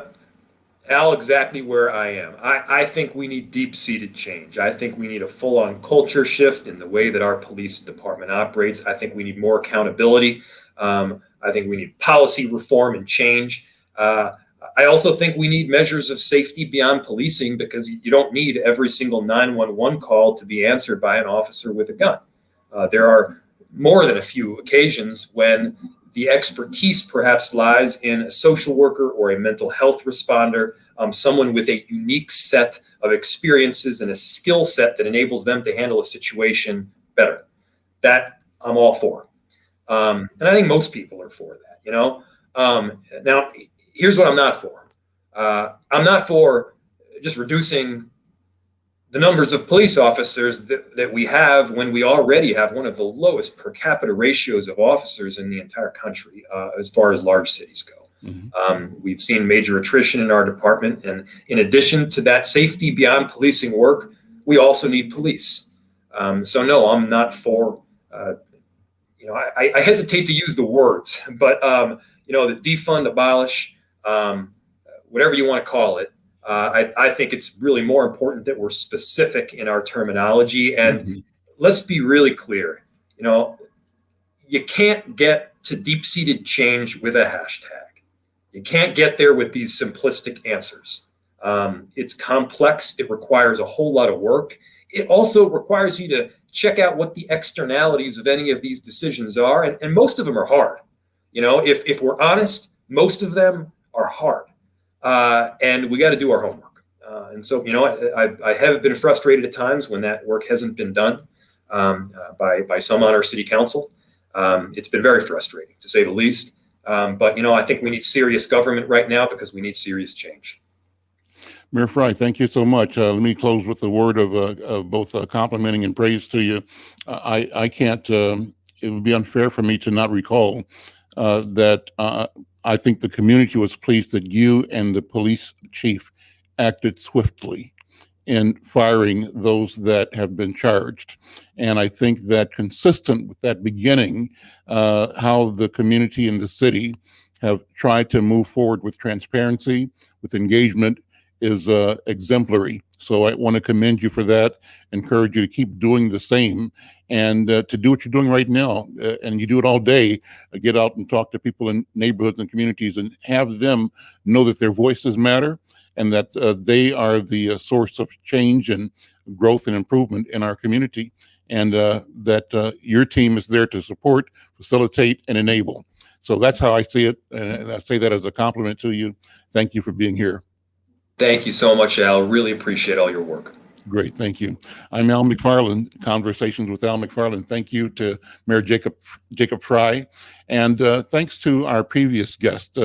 Al, exactly where I am. I think we need deep-seated change. I think we need a full-on culture shift in the way that our police department operates. I think we need more accountability. I think we need policy reform and change. I also think we need measures of safety beyond policing, because you don't need every single 911 call to be answered by an officer with a gun. There are more than a few occasions when the expertise perhaps lies in a social worker or a mental health responder, someone with a unique set of experiences and a skill set that enables them to handle a situation better. That I'm all for. And I think most people are for that, you know. Now, here's what I'm not for. I'm not for just reducing the numbers of police officers that we have when we already have one of the lowest per capita ratios of officers in the entire country, as far as large cities go. Mm-hmm. We've seen major attrition in our department. And in addition to that safety beyond policing work, we also need police. So no, I'm not for, I hesitate to use the words, but, the defund, abolish, whatever you want to call it. I think it's really more important that we're specific in our terminology. And let's be really clear. You can't get to deep-seated change with a hashtag. You can't get there with these simplistic answers. It's complex. It requires a whole lot of work. It also requires you to check out what the externalities of any of these decisions are. And most of them are hard. If we're honest, most of them are hard. And we got to do our homework. And so, I have been frustrated at times when that work hasn't been done by some on our city council. It's been very frustrating, to say the least. But I think we need serious government right now because we need serious change. Mayor Fry, thank you so much. Let me close with a word of both complimenting and praise to you. I can't, it would be unfair for me to not recall that I think the community was pleased that you and the police chief acted swiftly in firing those that have been charged. And I think that consistent with that beginning, how the community and the city have tried to move forward with transparency, with engagement, is exemplary. So I want to commend you for that, encourage you to keep doing the same, and to do what you're doing right now. And you do it all day, get out and talk to people in neighborhoods and communities and have them know that their voices matter and that they are the source of change and growth and improvement in our community. And that your team is there to support, facilitate, and enable. So that's how I see it. And I say that as a compliment to you. Thank you for being here. Thank you so much, Al. Really appreciate all your work. Great, thank you. I'm Al McFarlane, Conversations with Al McFarlane. Thank you to Mayor Jacob Fry. And thanks to our previous guest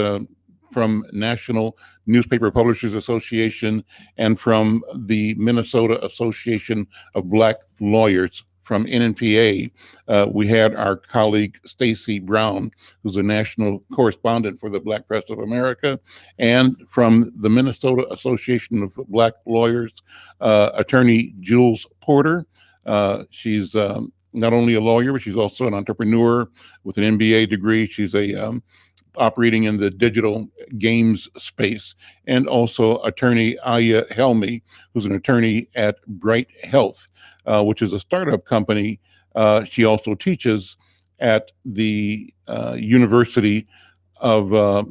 from National Newspaper Publishers Association and from the Minnesota Association of Black Lawyers. From NNPA, we had our colleague Stacy Brown, who's a national correspondent for the Black Press of America, and from the Minnesota Association of Black Lawyers, attorney Jules Porter. She's not only a lawyer, but she's also an entrepreneur with an MBA degree. She's operating in the digital games space, and also attorney Aya Helmy, who's an attorney at Bright Health, which is a startup company. She also teaches at the University of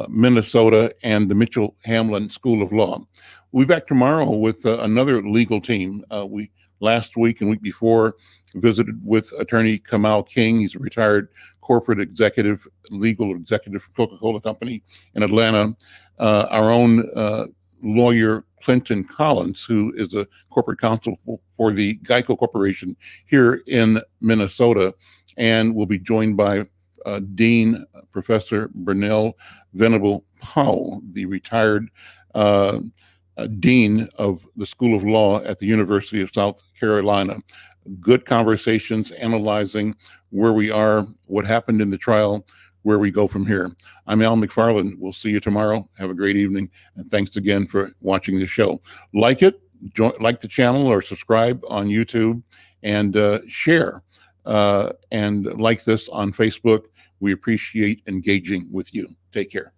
Minnesota and the Mitchell Hamlin School of Law. We'll be back tomorrow with another legal team. We last week and week before visited with attorney Kamal King. He's a retired corporate executive, legal executive for Coca-Cola Company in Atlanta. Our own lawyer Clinton Collins, who is a corporate counsel for the Geico Corporation here in Minnesota, and will be joined by Dean Professor Burnell Venable Powell, the retired Dean of the School of Law at the University of South Carolina. Good conversations analyzing where we are, what happened in the trial, where we go from here. I'm Al McFarlane. We'll see you tomorrow. Have a great evening. And thanks again for watching the show. Like it, like the channel or subscribe on YouTube, and share and like this on Facebook. We appreciate engaging with you. Take care.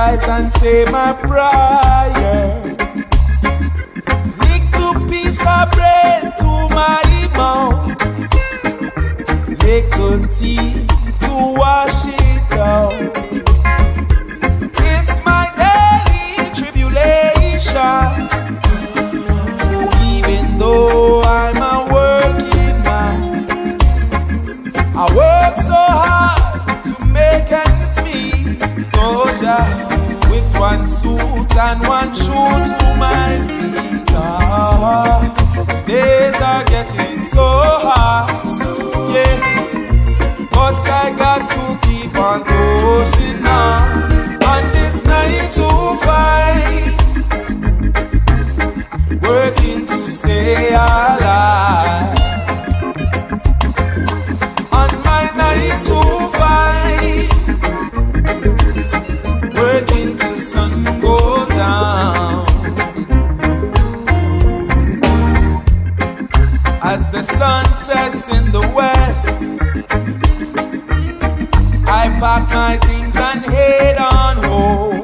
rise and say my prayer. Little piece of bread to my mouth, little tea to wash it out. It's my daily tribulation, even though I'm a working man. I work so hard to make ends meet, so yeah, with one suit and one shoe to my feet. Days are getting so hard, yeah, but I got to keep on pushing on this 9 to 5, working to stay alive. On my 9 to 5, working till sun goes down. As the sun sets in the west, I pack my things and head on home,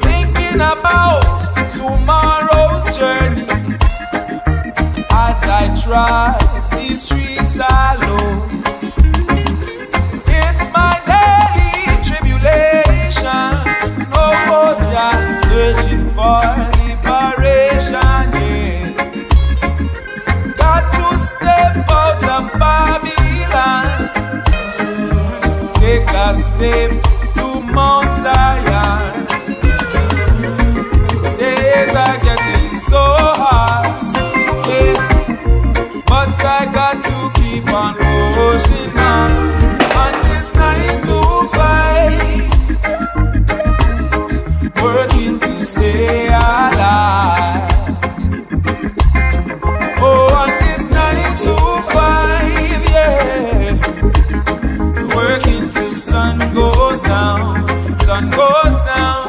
thinking about tomorrow's journey as I try these streets alone. It's my daily tribulation, oh just searching for liberation, yeah. Got to step out of Babylon, take a step to Mount Zion. Days are getting so hard, yeah, but I got to keep on pushing on this 9 to 5, working to stay alive. Oh, on this 9 to 5, yeah, working till sun goes down, sun goes down.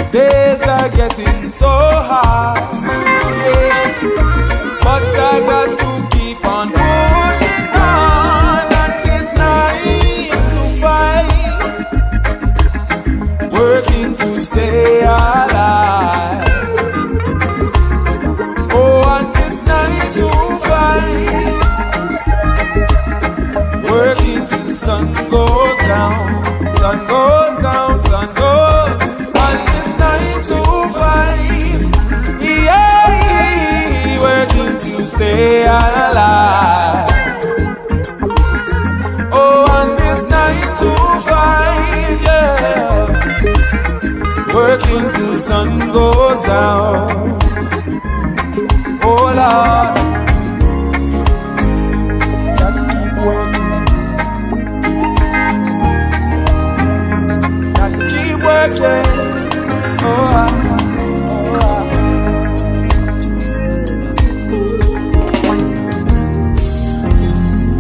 Days are getting so hard, yeah, but I got to keep on pushing on this 9 to 5, working to stay alive. Oh, on this 9 to 5, working till sun goes down, sun goes down, sun goes. On this 9 to 5, yeah, working to stay alive. Oh, on this 9 to 5, yeah, working till sun goes down. Oh Lord, got to keep working, got to keep working.